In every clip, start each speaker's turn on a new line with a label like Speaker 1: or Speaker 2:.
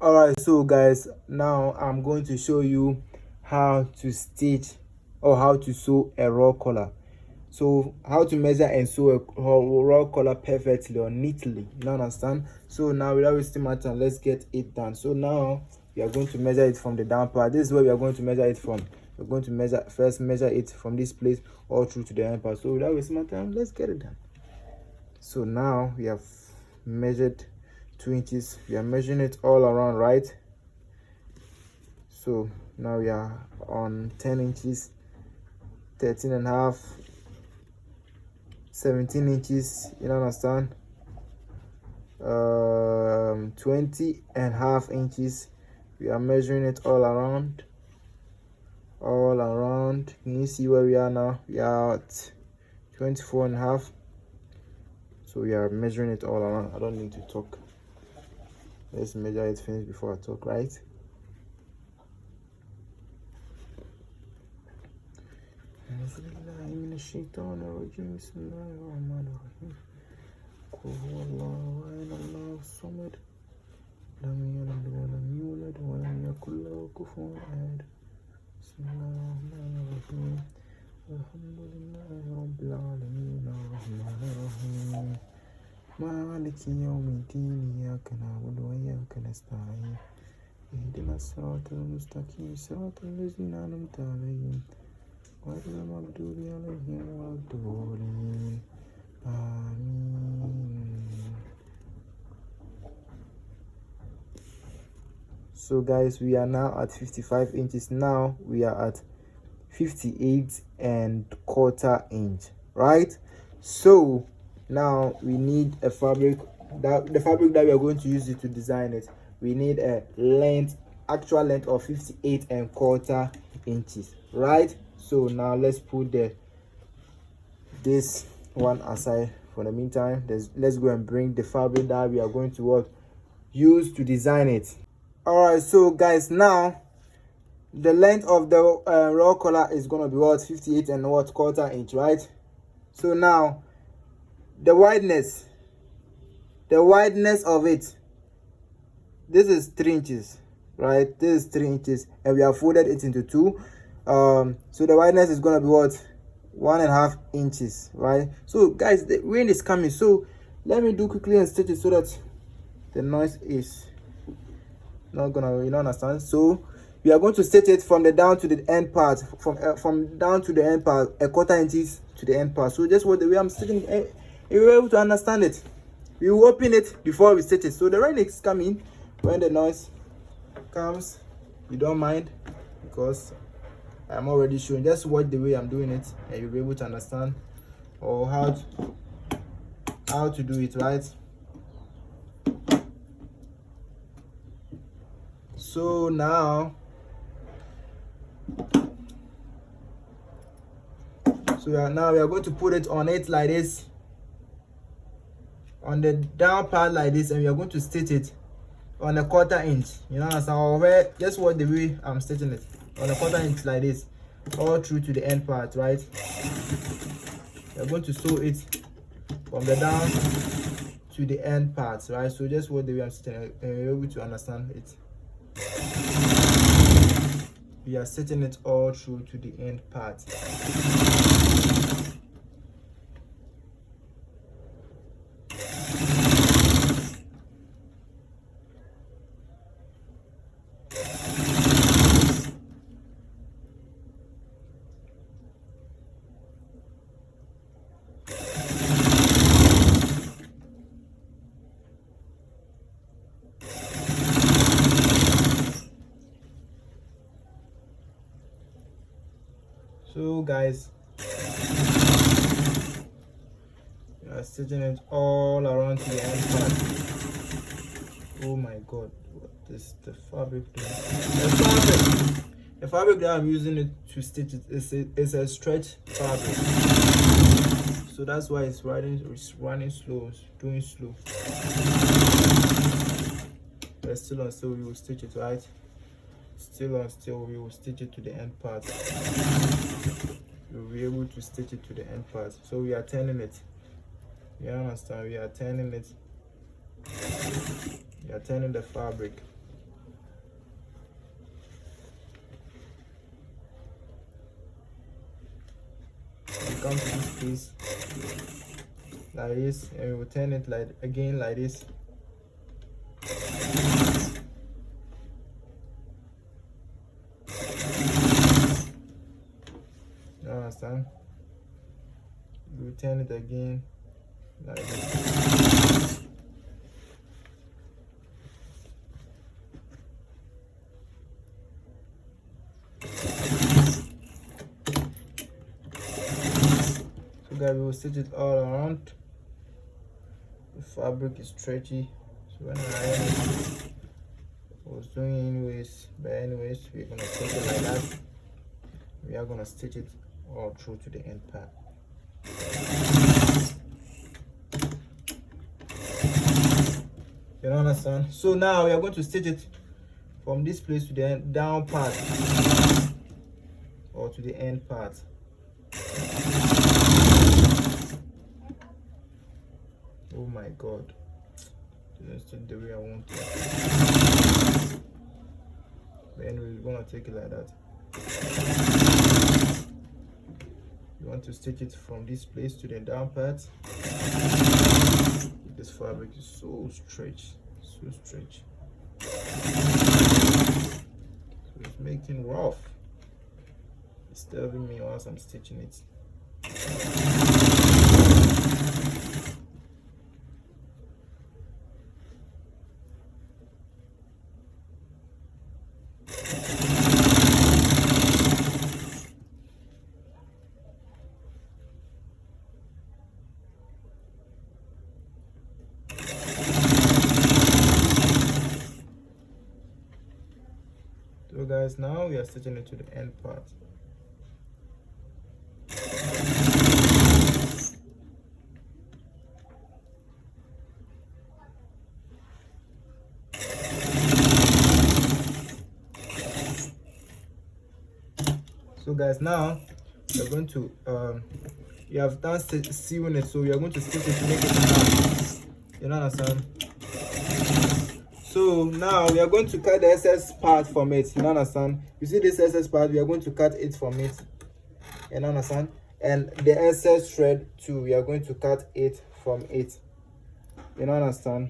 Speaker 1: Alright, so guys, now I'm going to show you how to stitch or how to sew a raw collar. So how to measure and sew a raw collar perfectly or neatly, you understand? So now without wasting my time, let's get it done. So now we are going to measure it from the down part. This is where we are going to measure it from. We're going to measure it from this place all through to the end part. So without wasting my time, let's get it done. So now we have measured 2 inches. We are measuring it all around, right? So now we are on 10 inches, 13 and a half, 17 inches, you understand? 20 and a half inches. We are measuring it all around. Can you see where we are now? We are at 24 and a half. So we are measuring it all around. I don't need to talk. Let's measure it finish before I talk, right? قل هو الله أحد الله الصمد لم يلد ولم يولد ولم يكن له كفوا أحد بسم الله الرحمن الرحيم الحمد لله رب العالمين الرحمن الرحيم مالك يوم الدين إياك نعبد وإياك نستعين اهدنا الصراط المستقيم صراط الذين أنعمت عليهم غير المغضوب عليهم ولا الضالين So guys, we are now at 55 inches. Now we are at 58 and quarter inch, right? So now we need a fabric, that the fabric that we are going to use it to design it. We need a actual length of 58 and quarter inches, right? So now let's put this one aside for the meantime. Let's go and bring the fabric that we are going to use to design it. All right, so guys, now the length of the raw collar is going to be 58 and quarter inch, right? So now the wideness of it, this is 3 inches, right? This is 3 inches, and we have folded it into two. So the wideness is going to be 1.5 inches, right? So guys, the rain is coming, so let me do quickly and stitch it so that the noise is not gonna, you know, understand. So we are going to stitch it from the down to the end part, from down to the end part, a quarter inches to the end part. So just what the way I'm stitching it, you're able to understand it. We will open it before we stitch it. So the rain is coming. When the noise comes, you don't mind, because I'm already showing. Just watch the way I'm doing it, and you'll be able to understand or how to do it, right? So now we are going to put it on it like this, on the down part like this, and we are going to stitch it on a quarter inch, you know, understand? Or where, just what the way I'm stitching it, on a quarter inch like this, all through to the end part, right? We're going to sew it from the down to the end part, right? So just what the way I'm stitching it, and you're able to understand it. We are setting it all through to the end part. So guys, we are stitching it all around to the end part. Oh my god, what is the fabric doing? The fabric that I'm using it to stitch it is a stretch fabric, so that's why it's running slow, doing slow. But still on still we will stitch it, right? Still on still we will stitch it to the end part. We'll be able to stitch it to the end part. So we are turning it, you understand? We are turning it, we are turning the fabric. come to this place like this, and we will turn it like again like this. You understand? We will turn it again like this. So guys, we will stitch it all around. The fabric is stretchy, so when I iron it, I was doing anyways, but anyways, we're gonna take it like that. We are gonna stitch it all through to the end part. You understand? So now we are going to stitch it from this place to the down part or to the end part. Oh my god, that's the way I want it. But anyway, we're gonna take it like that. You want to stitch it from this place to the down part. This fabric is so stretchy, so stretchy. So it's making rough. It's disturbing me whilst I'm stitching it. So guys, now we are stitching it to the end part. So guys, now we are going to you have done sewing it, so we are going to stitch it to make it snap. You understand? So now we are going to cut the excess part from it. You understand? You see this excess part, we are going to cut it from it. You understand? And the excess thread too, we are going to cut it from it. You understand?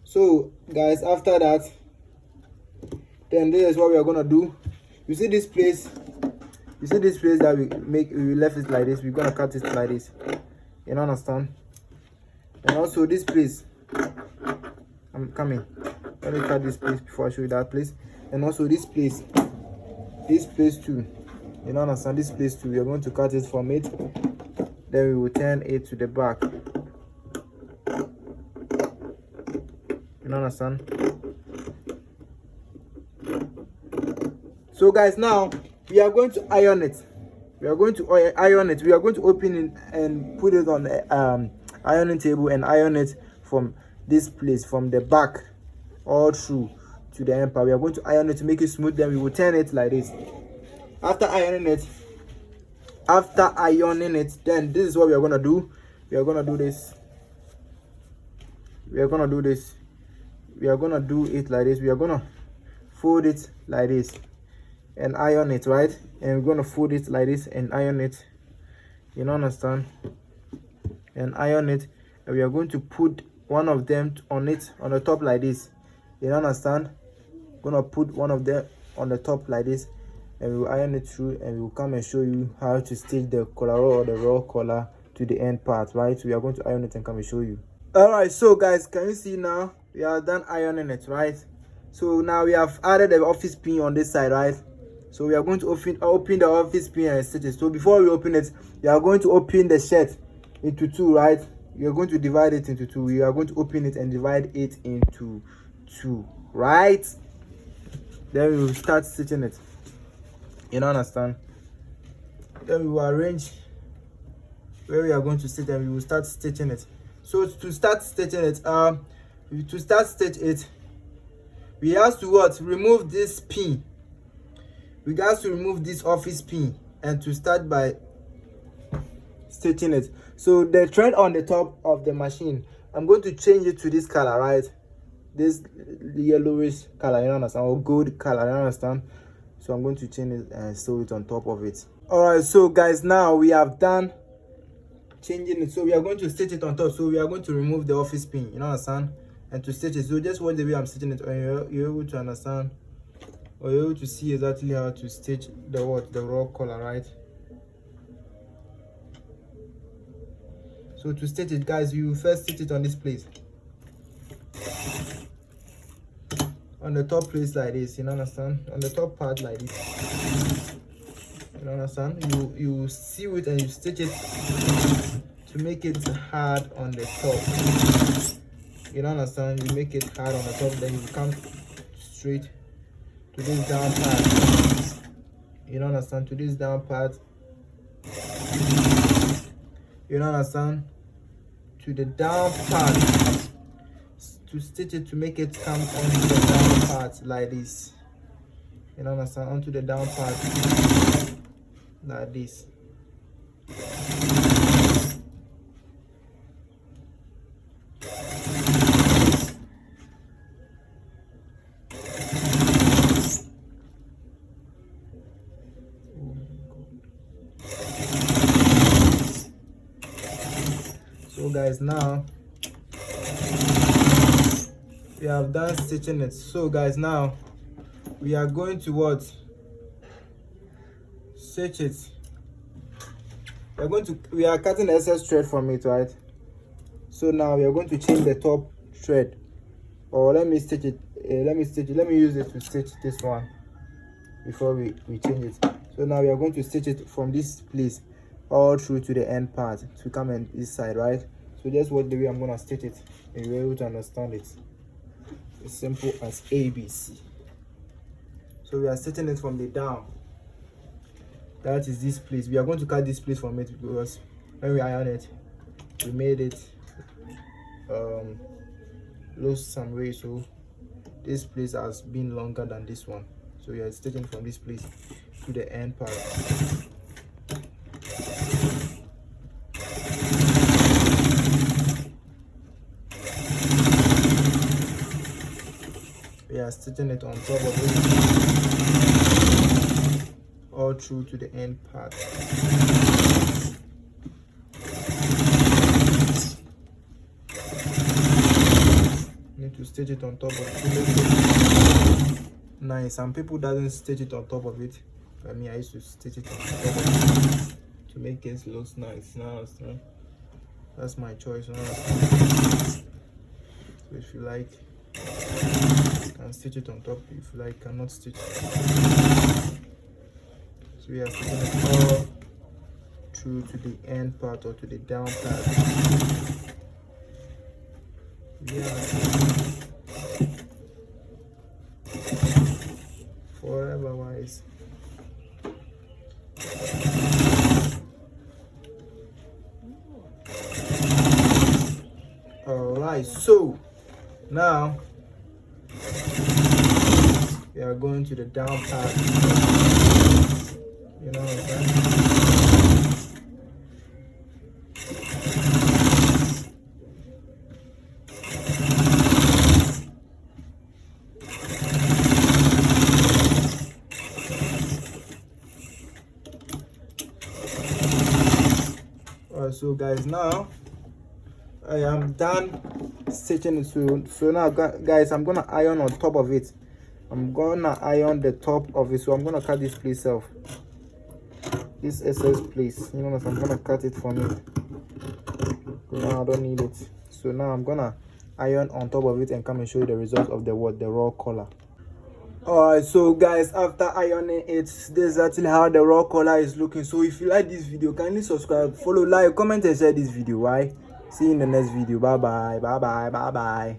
Speaker 1: So guys, after that, then this is what we are gonna do. You see this place? You see this place that we left it like this. We're gonna cut it like this. You understand? And also this place. I'm coming. Let me cut this place before I show you that place. And also this place too. You understand? This place too. We are going to cut it from it. Then we will turn it to the back. You understand? So guys, now we are going to iron it. We are going to iron it. We are going to open it and put it on the ironing table and iron it from this place, from the back all through to the end part. We are going to iron it to make it smooth. Then we will turn it like this. After ironing it, then this is what we are gonna do. We are gonna do this. We are gonna do this. We are gonna do it like this. We are gonna fold it like this and iron it, right? And we're gonna fold it like this and iron it. You understand? And iron it, and we are going to put one of them on it, on the top like this. You understand? Gonna put one of them on the top like this, and we will iron it through, and we will come and show you how to stitch the collar or the raw collar to the end part, right? So we are going to iron it and come and show you. All right, so guys, can you see now we are done ironing it, right? So now we have added the office pin on this side, right? So we are going to open the office pin and stitch it. So before we open it, we are going to open the shirt into two, right? We are going to divide it into two. We are going to open it and divide it into two, right? Then we will start stitching it. You understand? Then we will arrange where we are going to stitch, and we will start stitching it. So to start stitching it, we have to what? Remove this pin. We got to remove this office pin and to start by stitching it. So the thread on the top of the machine, I'm going to change it to this color, right? This yellowish color, you understand, or gold color, you understand? So I'm going to change it and sew it on top of it. All right, so guys, now we have done changing it. So we are going to stitch it on top. So we are going to remove the office pin, you know, understand, and to stitch it. So just watch the way I'm stitching it, and you're able to understand, or you're able to see exactly how to stitch the raw collar, right? So to stitch it, guys, you first stitch it on this place, on the top place like this, you know, understand, on the top part like this, you understand. You sew it and you stitch it to make it hard on the top, you understand. You make it hard on the top, then you come straight to this down part, you understand, to this down part, you understand, to the down part, to stitch it to make it come onto the down part like this, you understand, onto the down part like this. So guys, now we have done stitching it. So guys, now we are going to what? Stitch it. We are cutting the excess thread from it, right? So now we are going to change the top thread, or let me stitch it. Let me use it to stitch this one before we change it. So now we are going to stitch it from this place all through to the end part to come in this side, right? So just watch the way I'm gonna stitch it, and you're able to understand it. As simple as ABC. So we are stitching it from the down. That is this place. We are going to cut this place from it because when we iron it, we made it lose some way. So this place has been longer than this one. So we are stitching from this place to the end part. We are stitching it on top of it all through to the end part. Need to stitch it on top of it. Nice. Some people doesn't stitch it on top of it. I mean, I used to stitch it on top of it to make it look nice. Now that's my choice. So if you like, you can stitch it on top. If you like, cannot stitch it. So we are stitching it all through to the end part or to the down part. Yeah. Forever wise. Alright, so now we are going to the down part. You know what I'm saying? Alright, so guys, now I am done stitching it. So now guys, I'm gonna iron on top of it. I'm gonna iron the top of it. So I'm gonna cut this place off, this excess place, you know. So I'm gonna cut it from it. Now I don't need it. So now I'm gonna iron on top of it and come and show you the result of the raw collar. Alright, so guys, after ironing it, this is actually how the raw collar is looking. So if you like this video, kindly subscribe, follow, like, comment and share this video. Right, see you in the next video. Bye bye.